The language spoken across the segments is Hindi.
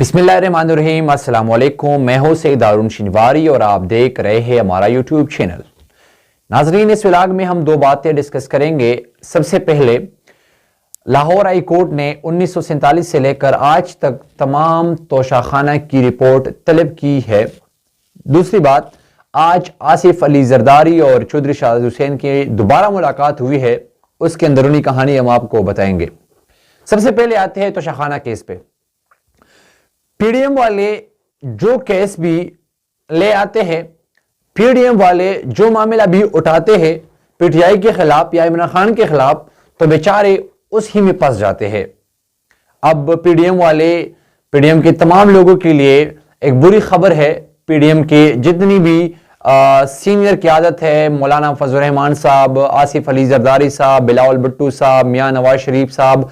बिस्मिल्लाहिर्रहमानिर्रहीम, अस्सलाम वालेकुम। मैं हूं सैयद हारून शिनवारी और आप देख रहे हैं हमारा यूट्यूब चैनल। नाजरीन, इस व्लॉग में हम दो बातें डिस्कस करेंगे। सबसे पहले, लाहौर हाई कोर्ट ने 1947 से लेकर आज तक तमाम तोशाखाना की रिपोर्ट तलब की है। दूसरी बात, आज आसिफ अली जरदारी और चौधरी शाहिद हुसैन की दोबारा मुलाकात हुई है, उसकी अंदरूनी कहानी हम आपको बताएंगे। सबसे पहले आते हैं तोशाखाना केस पे। पीडीएम वाले जो केस भी ले आते हैं, पीडीएम वाले जो मामला भी उठाते हैं पीटीआई के खिलाफ या इमरान खान के खिलाफ, तो बेचारे उसी में फंस जाते हैं। अब पीडीएम के तमाम लोगों के लिए एक बुरी खबर है। पीडीएम के जितनी भी सीनियर क़यादत है, मौलाना फजल रहमान साहब, आसिफ अली जरदारी साहब, बिलावल भुट्टो साहब, मियां नवाज शरीफ साहब,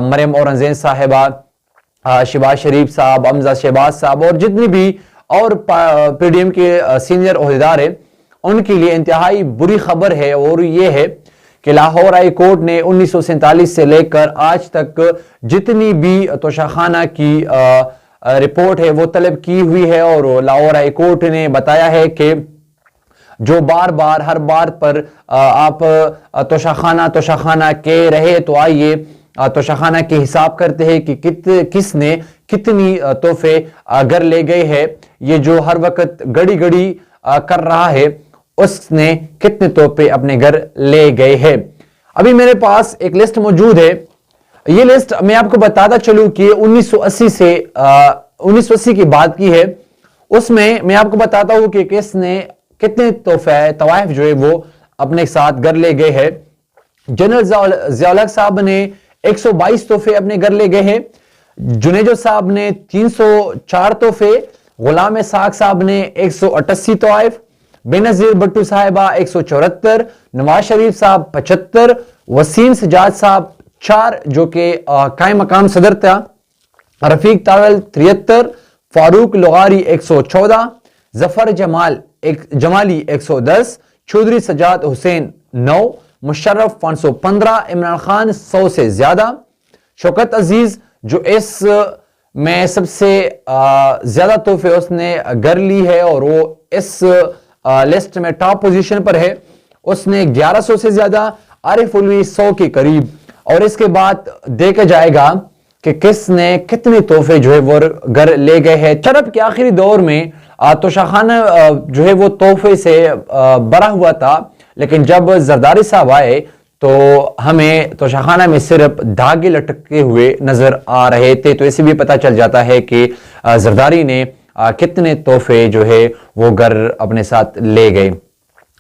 मरियम औरंगजेब साहिबा, शहबाज शरीफ साहब, हमजा शहबाज साहब और जितनी भी और पीडीएम के सीनियर ओहदेदार हैं, उनके लिए इंतहाई बुरी खबर है। और ये है कि लाहौर हाई कोर्ट ने 1947 से लेकर आज तक जितनी भी तोशाखाना की रिपोर्ट है वो तलब की हुई है। और लाहौर हाई कोर्ट ने बताया है कि जो बार हर बार पर आप तोशाखाना कह रहे, तो आइए तोशाखाना के हिसाब करते हैं कि किसने कितनी तोहफे घर ले गए हैं। ये जो हर वक्त गड़ी कर रहा है, उसने कितने तोहफे अपने घर ले गए हैं। अभी मेरे पास एक लिस्ट मौजूद है। ये लिस्ट मैं आपको बताता चलूं कि 1980 की बात की है। उसमें मैं आपको बताता हूं कि किसने कितने तोहफे तवाइफ जो है वो अपने साथ घर ले गए हैं। जनरल ज़िया-उल-हक साहब ने 122 तोहफे अपने घर ले गए हैं। जुनेजो साहब ने 304 तोहफे, गुलाम साक साहब ने 188 तवाइफ, बेनजीर भुट्टो साहिबा 174, नवाज शरीफ साहब 75, वसीम सजाद साहब 4 जो कि कायम मकाम सदर था, रफीक तावल 73, फारूक लुगारी 114, जफर जमाली 110, चौधरी सजाद हुसैन 9, मुशर्रफ 515, इमरान खान 100 से ज्यादा, शौकत अजीज जो इस में सबसे ज्यादा तोहफे उसने घर ली है और वो इस लिस्ट में टॉप पोजीशन पर है, उसने 1100 से ज्यादा, आरिफ उलवी 100 के करीब। और इसके बाद देखा जाएगा कि किसने कितने तोहफे जो है वो घर ले गए हैं। चरब के आखिरी दौर में तोशाखाना जो है वो तोहफे से भरा हुआ था, लेकिन जब जरदारी साहब आए तो हमें तोशाखाना में सिर्फ धागे लटके हुए नजर आ रहे थे। तो इसे भी पता चल जाता है कि जरदारी ने कितने तोहफे जो है वो घर अपने साथ ले गए।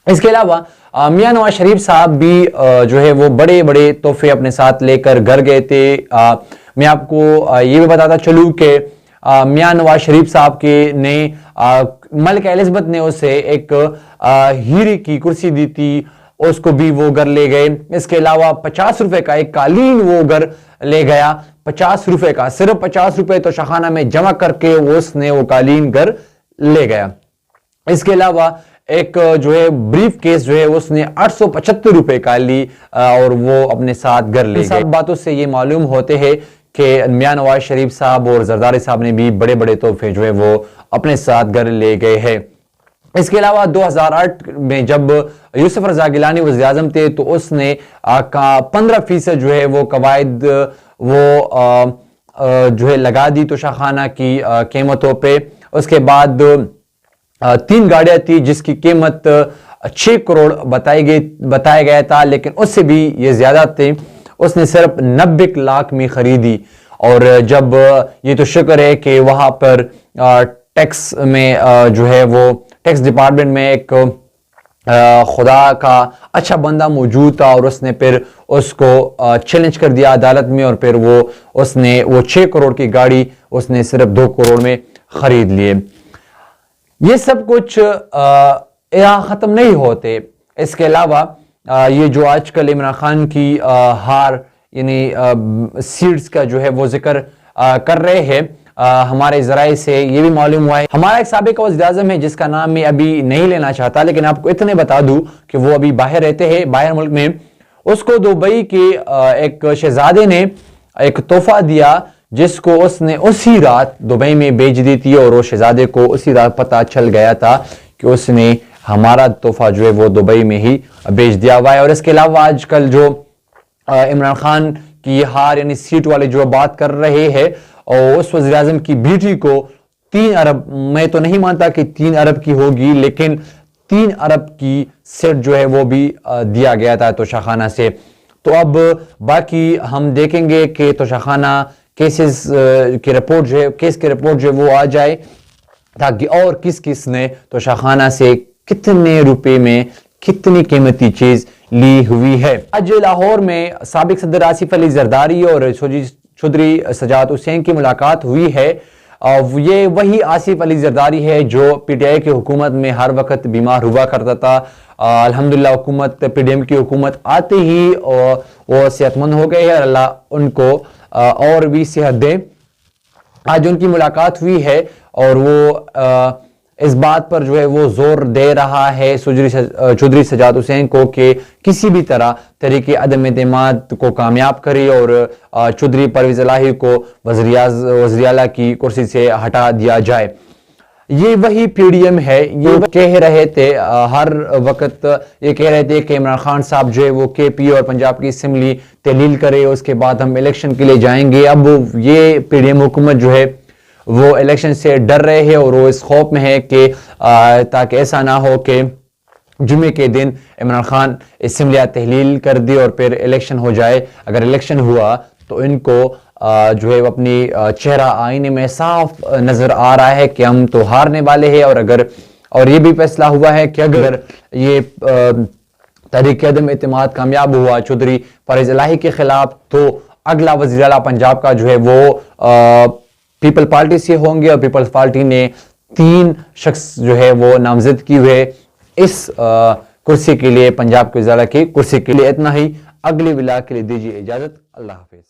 इसके अलावा मियां नवाज शरीफ साहब भी जो है वो बड़े तोहफे अपने साथ लेकर घर गए थे। मैं आपको ये भी बताता चलूं कि मियां नवाज शरीफ साहब के ने मलिका एलिज़ाबेथ ने उसे एक हीरे की कुर्सी दी थी, उसको भी वो घर ले गए। इसके अलावा 50 रुपए का एक कालीन वो घर ले गया। 50 रुपए का, सिर्फ 50 रुपए तो शाखाना में जमा करके उसने वो कालीन घर ले गया। इसके अलावा एक जो है ब्रीफ केस जो है उसने 875 रुपए का ली और वो अपने साथ घर ले गए। बातों से ये मालूम होते हैं कि मियां नवाज शरीफ साहब और जरदारी साहब ने भी बड़े तोहफे जो है वो अपने साथ घर ले गए हैं। इसके अलावा 2008 में जब यूसुफ रजा गिलानी वज़ीर आज़म थे तो उसने 15% जो है वो कवायद वो जो है लगा दी तोशाखाना की कीमतों पे। उसके बाद 3 गाड़ियां थी जिसकी कीमत 6 करोड़ बताया गया था, लेकिन उससे भी ये ज्यादा थे। उसने सिर्फ 90 लाख में खरीदी। और जब ये तो शुक्र है कि वहां पर टैक्स में जो है वो टैक्स डिपार्टमेंट में एक खुदा का अच्छा बंदा मौजूद था और उसने फिर उसको चैलेंज कर दिया अदालत में और फिर उसने वो 6 करोड़ की गाड़ी उसने सिर्फ 2 करोड़ में खरीद लिए। ये सब कुछ यहाँ खत्म नहीं होते। इसके अलावा ये जो आजकल इमरान खान की हार यानी सीड्स का जो है वो जिक्र कर रहे हैं, हमारे जराए से ये भी मालूम हुआ है। हमारा एक साबिक वज़ीर आज़म है जिसका नाम मैं अभी नहीं लेना चाहता, लेकिन आपको इतने बता दूं कि वो अभी बाहर रहते हैं, बाहर मुल्क में। उसको दुबई के एक शहजादे ने एक तोहफा दिया जिसको उसने उसी रात दुबई में भेज दी थी, और वो शहजादे को उसी रात पता चल गया था कि उसने हमारा तोहफा जो है वो दुबई में ही भेज दिया हुआ है। और इसके अलावा आजकल जो इमरान खान की हार यानी सीट वाले जो बात कर रहे हैं, और उस वज़ीर आज़म की बेटी को 3 अरब, मैं तो नहीं मानता कि 3 अरब की होगी, लेकिन 3 अरब की सीट जो है वो भी दिया गया था तोशाखाना से। तो अब बाकी हम देखेंगे कि तोशाखाना केसेस की रिपोर्ट जो है, केस की रिपोर्ट जो है वो आ जाए, ताकि और किस किस ने तोशाखाना से कितने रुपए में कितनी कीमती चीज ली हुई है। आज लाहौर में साबिक सदर आसिफ अली जरदारी और चौधरी सजाद हुसैन की मुलाकात हुई है। ये वही आसिफ अली जरदारी है जो पीटीआई की हुकूमत में हर वक्त बीमार हुआ करता था। अल्हम्दुलिल्लाह हुकूमत, पीडीएम की हुकूमत आते ही वो सेहतमंद हो गए हैं, अल्लाह उनको और भी सेहत दे। आज उनकी मुलाकात हुई है और वो इस बात पर जो है वो जोर दे रहा है चौधरी सजाद हुसैन को कि किसी भी तरह तरीके अदम एतमाद को कामयाब करे और चौधरी परवेज इलाही को वज़ीर आला की कुर्सी से हटा दिया जाए। ये वही पीडीएम है। ये कह रहे थे हर वक्त, ये कह रहे थे कि इमरान खान साहब जो है वो केपी और पंजाब की असेंबली तहलील करे, उसके बाद हम इलेक्शन के लिए जाएंगे। अब ये पीडीएम हुकूमत जो है वो इलेक्शन से डर रहे हैं और वो इस खौफ में है कि ताकि ऐसा ना हो कि जुमे के दिन इमरान खान असेंबली तहलील कर दे और फिर इलेक्शन हो जाए। अगर इलेक्शन हुआ तो इनको जो है अपनी चेहरा आईने में साफ नजर आ रहा है कि हम तो हारने वाले हैं। और ये भी फैसला हुआ है कि अगर ये तहरीक अदम एतमाद कामयाब हुआ चौधरी परवेज इलाही के खिलाफ, तो अगला वज़ीर आला पंजाब का जो है वो पीपल पार्टी से होंगे। और पीपल्स पार्टी ने 3 शख्स जो है वो नामजद की हुए इस कुर्सी के लिए, पंजाब के वज़ीर आला की कुर्सी के लिए। इतना ही, अगली विला के लिए दीजिए इजाजत। अल्लाह हाफिज।